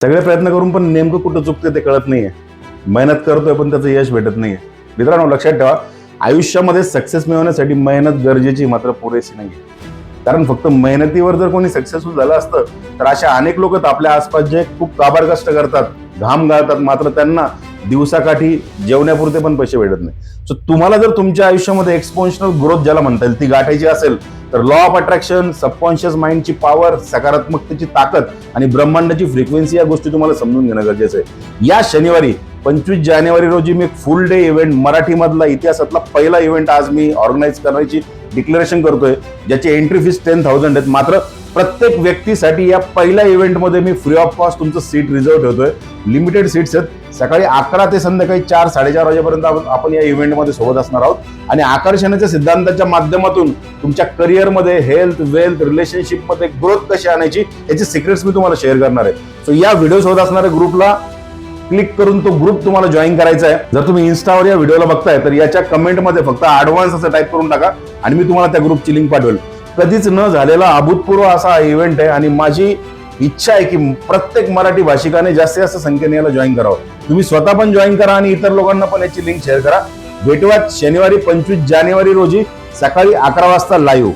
सगळे प्रयत्न करून पण नेमकं कुठं चुकते ते कळत नाहीये. मेहनत करतोय पण त्याचं यश भेटत नाहीये. मित्रांनो, लक्षात ठेवा, आयुष्यामध्ये सक्सेस मिळवण्यासाठी मेहनत गरजेची, मात्र पुरेशी नाहीये. कारण फक्त मेहनतीवर जर कोणी सक्सेसफुल झालं असतं तर अशा अनेक लोक आपल्या आसपास जे खूप काबाड कष्ट करतात, घाम गाळतात, मात्र त्यांना दिवसाकाठी जेवण्यापुरते पण पैसे भेटत नाही. सो तुम्हाला जर तुमच्या आयुष्यामध्ये एक्सपोन्शनल ग्रोथ ज्याला म्हणता येईल ती गाठायची असेल तर लॉ ऑफ अट्रॅक्शन, सबकॉन्शियस माइंडची पॉवर, सकारात्मकतेची ताकद आणि ब्रह्मांडाची फ्रिक्वेन्सी या गोष्टी तुम्हाला समजून घेणं गरजेचं आहे. या शनिवारी 25 जानेवारी रोजी मी फुल डे इव्हेंट, मराठीमधला इतिहासातला पहिला इव्हेंट आज मी ऑर्गनाईज करण्याची डिक्लेरेशन करतोय, ज्याची एंट्री फीस 10,000 आहेत. मात्र प्रत्येक व्यक्तीसाठी या पहिल्या इव्हेंटमध्ये मी फ्री ऑफ कॉस्ट तुमचं सीट रिझर्व ठेवतोय. लिमिटेड सीट्स आहेत. सकाळी 11 ते संध्याकाळी 4-4:30 वाजेपर्यंत आपण या इव्हेंटमध्ये सोबत असणार आहोत आणि आकर्षणाच्या सिद्धांताच्या माध्यमातून तुमच्या करिअरमध्ये हेल्थ, वेल्थ, रिलेशनशिपमध्ये ग्रोथ कशी आणायची याचे सिक्रेट्स मी तुम्हाला शेअर करणार आहे. सो या व्हिडिओ सोबत असणाऱ्या ग्रुपला क्लिक करून तो ग्रुप तुम्हाला जॉईन करायचा आहे. जर तुम्ही इन्स्टावर या व्हिडिओला बघताय तर याच्या कमेंटमध्ये फक्त ॲडव्हान्स असं टाईप करून टाका आणि मी तुम्हाला त्या ग्रुपची लिंक पाठवेल. कधीच न झालेला अभूतपूर्व असा हा इव्हेंट आहे आणि माझी इच्छा आहे की प्रत्येक मराठी भाषिकाने जास्तीत जास्त संख्येने याला जॉईन करावं. तुम्ही स्वतः पण जॉईन करा आणि इतर लोकांना पण याची लिंक शेअर करा. भेटूयात शनिवारी 25 जानेवारी रोजी सकाळी 11 वाजता लाईव्ह.